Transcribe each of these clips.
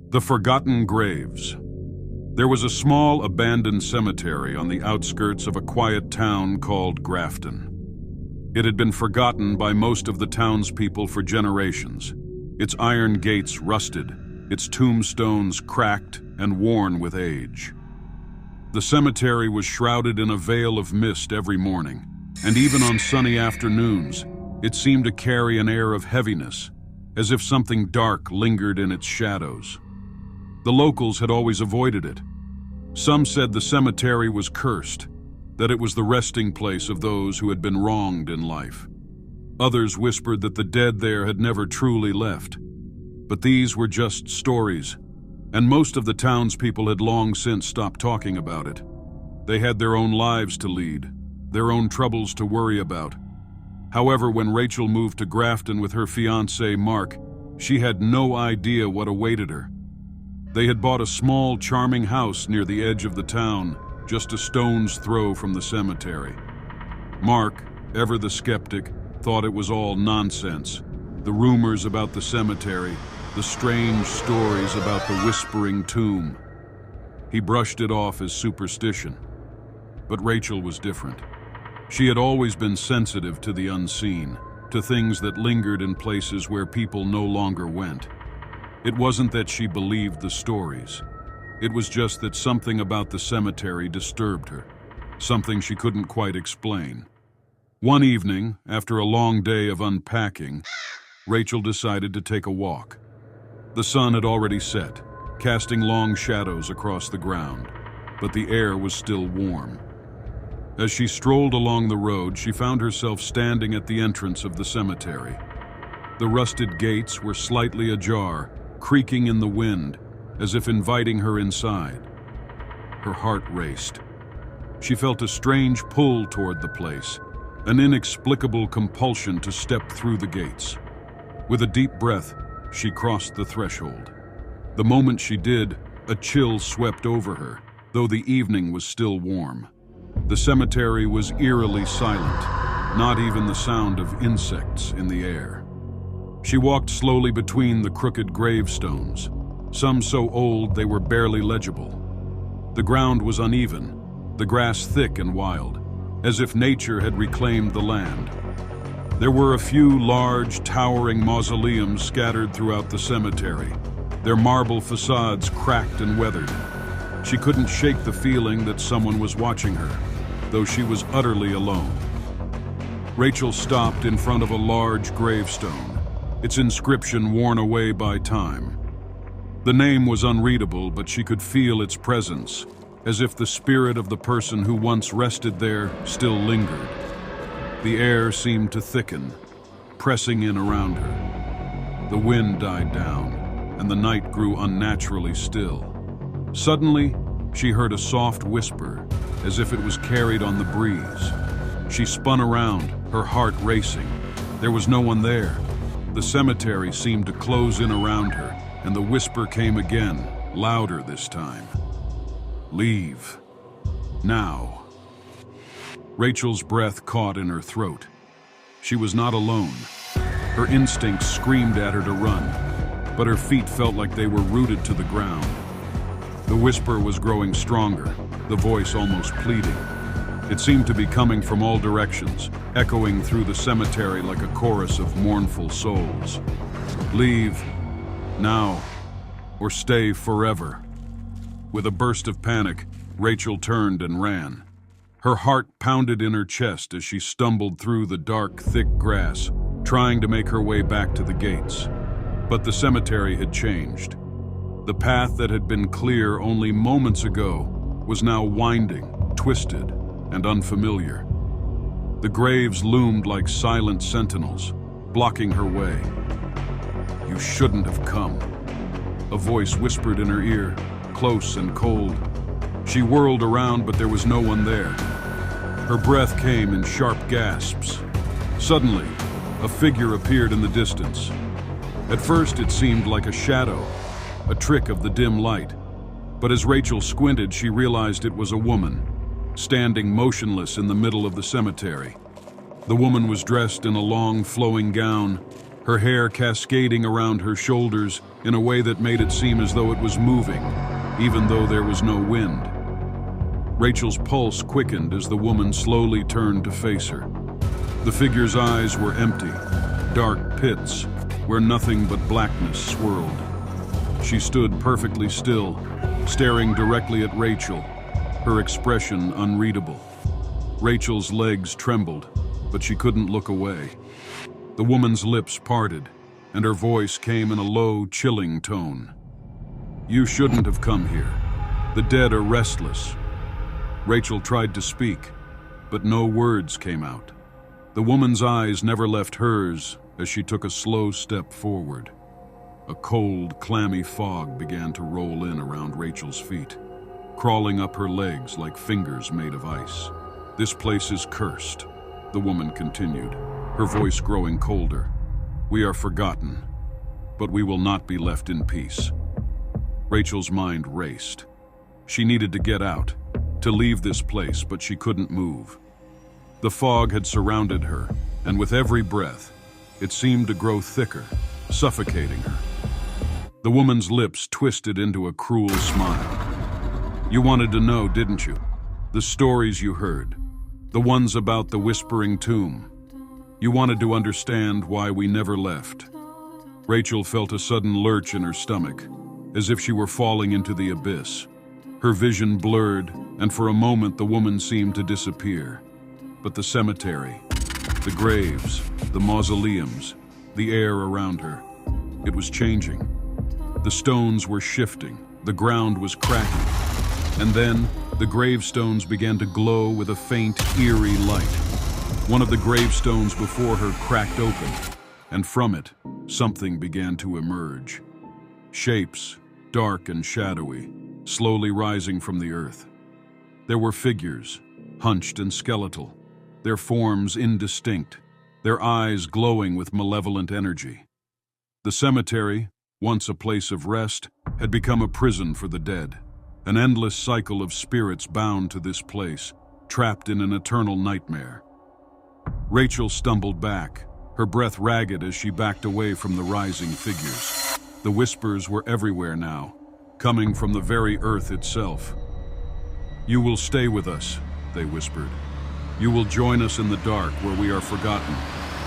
The Forgotten Graves. There was a small abandoned cemetery on the outskirts of a quiet town called Grafton. It had been forgotten by most of the townspeople for generations. Its iron gates rusted, its tombstones cracked and worn with age. The cemetery was shrouded in a veil of mist every morning, and even on sunny afternoons, it seemed to carry an air of heaviness, as if something dark lingered in its shadows. The locals had always avoided it. Some said the cemetery was cursed, that it was the resting place of those who had been wronged in life. Others whispered that the dead there had never truly left. But these were just stories, and most of the townspeople had long since stopped talking about it. They had their own lives to lead, their own troubles to worry about. However, when Rachel moved to Grafton with her fiancé, Mark, she had no idea what awaited her. They had bought a small, charming house near the edge of the town, just a stone's throw from the cemetery. Mark, ever the skeptic, thought it was all nonsense. The rumors about the cemetery, the strange stories about the whispering tomb. He brushed it off as superstition. But Rachel was different. She had always been sensitive to the unseen, to things that lingered in places where people no longer went. It wasn't that she believed the stories. It was just that something about the cemetery disturbed her, something she couldn't quite explain. One evening, after a long day of unpacking, Rachel decided to take a walk. The sun had already set, casting long shadows across the ground, but the air was still warm. As she strolled along the road, she found herself standing at the entrance of the cemetery. The rusted gates were slightly ajar, creaking in the wind, as if inviting her inside. Her heart raced. She felt a strange pull toward the place, an inexplicable compulsion to step through the gates. With a deep breath, she crossed the threshold. The moment she did, a chill swept over her, though the evening was still warm. The cemetery was eerily silent, not even the sound of insects in the air. She walked slowly between the crooked gravestones, some so old they were barely legible. The ground was uneven, the grass thick and wild, as if nature had reclaimed the land. There were a few large, towering mausoleums scattered throughout the cemetery, their marble facades cracked and weathered. She couldn't shake the feeling that someone was watching her, though she was utterly alone. Rachel stopped in front of a large gravestone, its inscription worn away by time. The name was unreadable, but she could feel its presence, as if the spirit of the person who once rested there still lingered. The air seemed to thicken, pressing in around her. The wind died down, and the night grew unnaturally still. Suddenly, she heard a soft whisper, as if it was carried on the breeze. She spun around, her heart racing. There was no one there. The cemetery seemed to close in around her, and the whisper came again, louder this time. Leave. Now. Rachel's breath caught in her throat. She was not alone. Her instincts screamed at her to run, but her feet felt like they were rooted to the ground. The whisper was growing stronger, the voice almost pleading. It seemed to be coming from all directions, echoing through the cemetery like a chorus of mournful souls. Leave, now, or stay forever. With a burst of panic, Rachel turned and ran. Her heart pounded in her chest as she stumbled through the dark, thick grass, trying to make her way back to the gates. But the cemetery had changed. The path that had been clear only moments ago was now winding, twisted, and unfamiliar. The graves loomed like silent sentinels, blocking her way. You shouldn't have come. A voice whispered in her ear, close and cold. She whirled around, but there was no one there. Her breath came in sharp gasps. Suddenly, a figure appeared in the distance. At first, it seemed like a shadow, a trick of the dim light. But as Rachel squinted, she realized it was a woman, standing motionless in the middle of the cemetery. The woman was dressed in a long, flowing gown, her hair cascading around her shoulders in a way that made it seem as though it was moving, even though there was no wind. Rachel's pulse quickened as the woman slowly turned to face her. The figure's eyes were empty, dark pits where nothing but blackness swirled. She stood perfectly still, staring directly at Rachel, her expression unreadable. Rachel's legs trembled, but she couldn't look away. The woman's lips parted, and her voice came in a low, chilling tone. "You shouldn't have come here. The dead are restless." Rachel tried to speak, but no words came out. The woman's eyes never left hers as she took a slow step forward. A cold, clammy fog began to roll in around Rachel's feet, crawling up her legs like fingers made of ice. "This place is cursed," the woman continued, her voice growing colder. "We are forgotten, but we will not be left in peace." Rachel's mind raced. She needed to get out, to leave this place, but she couldn't move. The fog had surrounded her, and with every breath, it seemed to grow thicker, suffocating her. The woman's lips twisted into a cruel smile. "You wanted to know, didn't you? The stories you heard, the ones about the whispering tomb. You wanted to understand why we never left." Rachel felt a sudden lurch in her stomach, as if she were falling into the abyss. Her vision blurred, and for a moment the woman seemed to disappear. But the cemetery, the graves, the mausoleums, the air around her, it was changing. The stones were shifting, the ground was cracking, and then the gravestones began to glow with a faint, eerie light. One of the gravestones before her cracked open, and from it, something began to emerge. Shapes, dark and shadowy, slowly rising from the earth. There were figures, hunched and skeletal, their forms indistinct, their eyes glowing with malevolent energy. The cemetery, once a place of rest, had become a prison for the dead, an endless cycle of spirits bound to this place, trapped in an eternal nightmare. Rachel stumbled back, her breath ragged as she backed away from the rising figures. The whispers were everywhere now, coming from the very earth itself. "You will stay with us," they whispered. "You will join us in the dark where we are forgotten,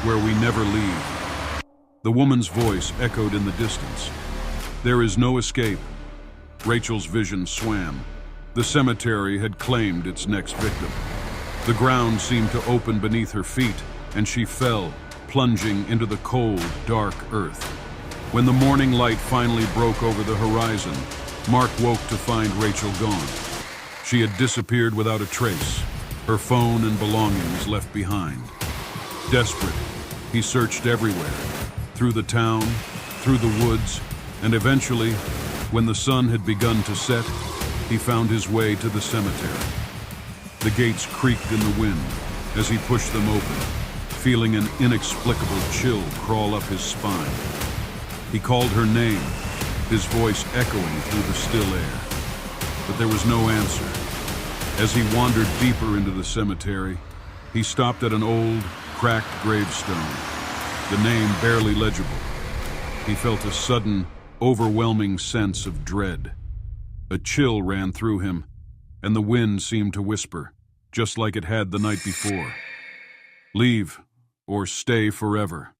where we never leave." The woman's voice echoed in the distance. "There is no escape." Rachel's vision swam. The cemetery had claimed its next victim. The ground seemed to open beneath her feet, and she fell, plunging into the cold, dark earth. When the morning light finally broke over the horizon, Mark woke to find Rachel gone. She had disappeared without a trace, her phone and belongings left behind. Desperate, he searched everywhere, through the town, through the woods, and eventually, when the sun had begun to set, he found his way to the cemetery. The gates creaked in the wind as he pushed them open, feeling an inexplicable chill crawl up his spine. He called her name, his voice echoing through the still air. But there was no answer. As he wandered deeper into the cemetery, he stopped at an old, cracked gravestone, the name barely legible. He felt a sudden, overwhelming sense of dread. A chill ran through him, and the wind seemed to whisper, just like it had the night before. "Leave, or stay forever."